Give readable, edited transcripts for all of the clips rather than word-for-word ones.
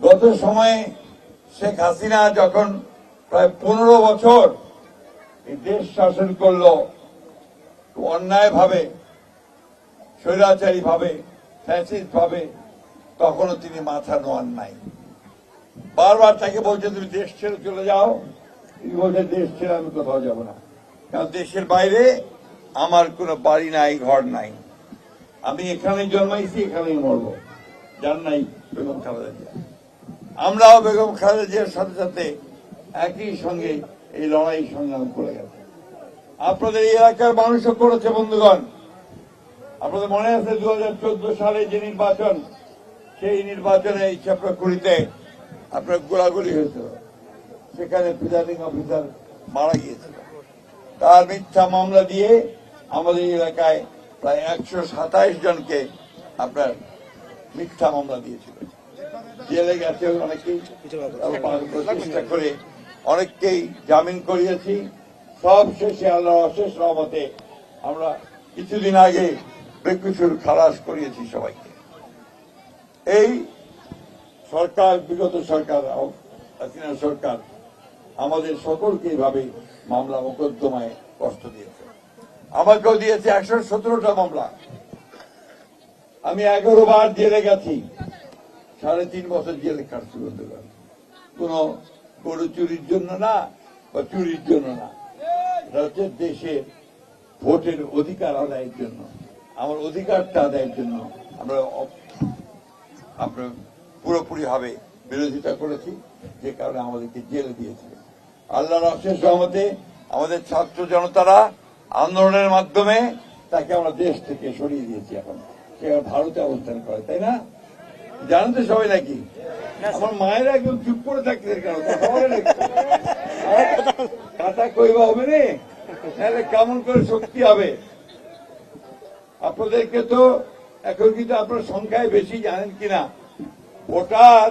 গত সময়ে শেখ হাসিনা যখন প্রায় 15 বছর এই দেশ শাসন করলো অন্যায় ভাবে, স্বৈরাচারী ভাবে, ফ্যাসিস্ট ভাবে, তখনও তিনি মাথা নোয়ান নাই। বারবার তাকে বলছে তুমি দেশ ছেড়ে চলে যাও, তিনি বলছে দেশ ছেড়ে আমি কোথাও যাব না, কারণ দেশের বাইরে আমার কোনো বাড়ি নাই, ঘর নাই, আমি এখানে জন্মাইছি, এখানেই মরবো। যার নাই বেগম খালেদা জিয়া। আমরাও বেগম খালেদা জিয়ার সাথে সাথে একই সঙ্গে এই লড়াই সংগ্রাম করে গেছে। আপনাদের এই এলাকার মানুষও করেছে বন্ধুগণ। আপনাদের মনে আছে 2014 সালে যে নির্বাচন, সেই নির্বাচনে এই ছেপড়াখুড়িতে আপনার গোলাগুলি হয়েছিল, সেখানে প্রিজাইডিং অফিসার মারা গিয়েছিল। তার মিথ্যা মামলা দিয়ে আমাদের এলাকায় প্রায় 127 জনকে আপনার মিথ্যা মামলা দিয়েছিল, জেলে গেছে অনেকেই, চেষ্টা করে অনেককেই জামিন করিয়েছি। সব শেষে আল্লাহর অশেষ রহমতে আমরা কিছুদিন আগে বেকসুর খালাস করিয়েছি সবাইকে। এই সরকার, বিগত সরকার, হাসিনা সরকার আমাদের সকলকে এইভাবে মামলা মোকদ্দমায় কষ্ট দিয়েছে। আমাকেও দিয়েছে 117টা মামলা। আমি 11 বার জেলে গেছি, 3.5 বছর জেলে কাটছি বন্ধুগণ। কোন গরু চুরির জন্য না বা চুরির জন্য না, এটা হচ্ছে দেশের ভোটের অধিকার আদায়ের জন্য, আমার অধিকারটা আদায়ের জন্য আমরা পুরোপুরি ভাবে বিরোধিতা করেছি, যে কারণে আমাদেরকে জেলে দিয়েছিল। আল্লাহর অশেষ রহমতে আমাদের ছাত্র জনতারা আন্দোলনের মাধ্যমে তাকে আমরা দেশ থেকে সরিয়ে দিয়েছি। এখন সে ভারতে অবস্থান করে, তাই না? জানেন তো সবাই নাকি? আমার মায়েরা একদম চুপ করে থাকতে কেন, কথা কইবা হবে রে, তাহলে কেমন করে শক্তি হবে? আপনাদেরকে তো এখন কিন্তু আপনার সংখ্যায় বেশি, জানেন কিনা? ভোটার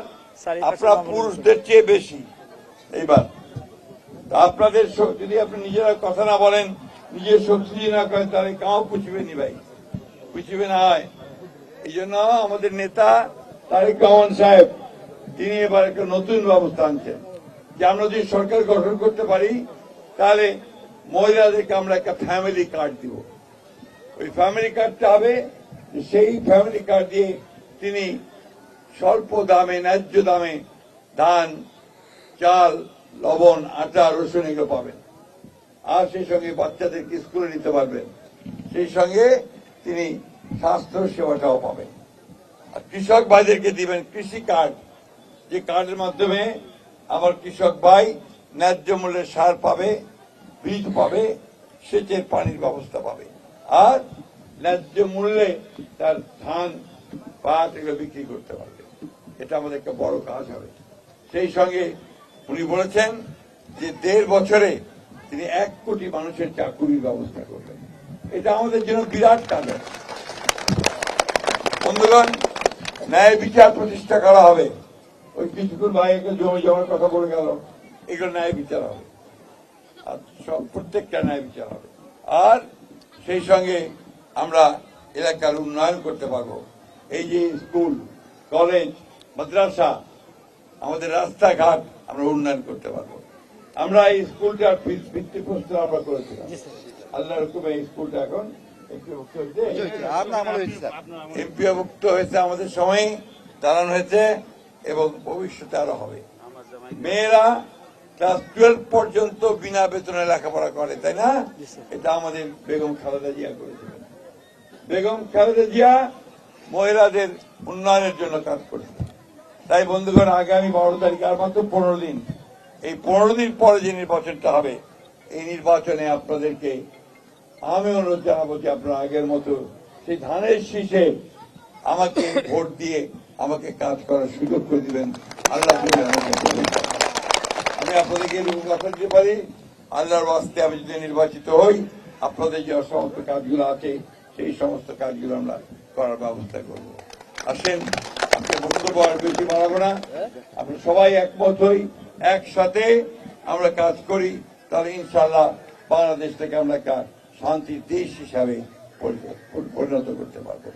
আপনারা পুরুষদের চেয়ে বেশি এইবার। আপনাদের যদি আপনি নিজেরা কথা না বলেন, নিজের শক্তি না করেন, তাহলে কাউ পুষবে নি ভাই, পুষবে না হয়। এই জন্য আমাদের নেতা তারেক রহমান সাহেব তিনি এবার একটা নতুন ব্যবস্থা আনছেন যে আমরা যদি সরকার গঠন করতে পারি, তাহলে মহিলাদেরকে আমরা একটা ফ্যামিলি কার্ড দিব। ওই ফ্যামিলি কার্ডটা হবে, সেই ফ্যামিলি কার্ড দিয়ে তিনি স্বল্প দামে, ন্যায্য দামে ধান, চাল, লবণ, আটা, রসুন এগুলো পাবেন। আর সেই সঙ্গে বাচ্চাদেরকে স্কুলে নিতে পারবেন, সেই সঙ্গে তিনি স্বাস্থ্য সেবাটাও পাবেন। আর কৃষক ভাইদেরকে দিবেন কৃষি কার্ড, যে কার্ডের মাধ্যমে আমার কৃষক ভাই ন্যায্য মূল্যের সার পাবে, বীজ পাবে, সেচের পানির ব্যবস্থা পাবে, আর ন্যায্য মূল্যে তার ধান, পাট এগুলো বিক্রি করতে পারবে। এটা আমাদের একটা বড় কাজ হবে। সেই সঙ্গে উনি বলেছেন যে 1.5 বছরে তিনি 1 কোটি মানুষের চাকুরির ব্যবস্থা করবেন। এটা আমাদের জন্য বিরাট কাজ। বন্ধুগণ, ন্যায় বিচার প্রতিষ্ঠা করা হবে। ওই কিছুক্ষণ ভাইকে জমি জমার কথা বলে গেল, এগুলো ন্যায় বিচার হবে, আর সব প্রত্যেকটা ন্যায় বিচার হবে। আর সেই সঙ্গে আমরা এলাকার উন্নয়ন করতে পারবো। এই যে স্কুল, কলেজ, মাদ্রাসা, আমাদের রাস্তাঘাট আমরা উন্নয়ন করতে পারবো। আমরা এই স্কুলটার ভিত্তিপ্রস্তর আমরা করেছিলাম, আল্লাহর হুকুমে এই স্কুলটা এখন এমপিওভুক্ত হয়েছে, আমাদের সময় চালানো হয়েছে এবং ভবিষ্যতে আরো হবে। মেয়েরা ক্লাস 12 পর্যন্ত বিনা বেতনে লেখাপড়া করে, তাই না? এটা আমাদের বেগম খালেদা জিয়া করেছিলেন। বেগম খালেদা জিয়া মহিলাদের উন্নয়নের জন্য কাজ করেছে। তাই বন্ধুগণ, আগামী 12 তারিখ, আর মাত্র 15 দিন, এই 15 দিন পরে যে নির্বাচনটা হবে, এই নির্বাচনে আপনাদেরকে আমি অনুরোধ জানাবো যে আপনারা আগের মতো সেই ধানের শীষে আমাকে ভোট দিয়ে আমাকে কাজ করার সুযোগ করে দিবেন। আল্লাহ আমি আপনাদেরকে কথা দিতে পারি, আল্লাহর ওয়াস্তে আমি যদি নির্বাচিত হই, আপনাদের যে সমস্ত কাজগুলো আছে সেই সমস্ত কাজগুলো আমরা করার ব্যবস্থা করব। আসেন, আপনি বক্তব্য আর বেশি বাড়াবো না, আমরা সবাই একমত হই, একসাথে আমরা কাজ করি, তাহলে ইনশাআল্লাহ বাংলাদেশটাকে আমরা শান্তির দেশ হিসাবে পরিণত করতে পারবো।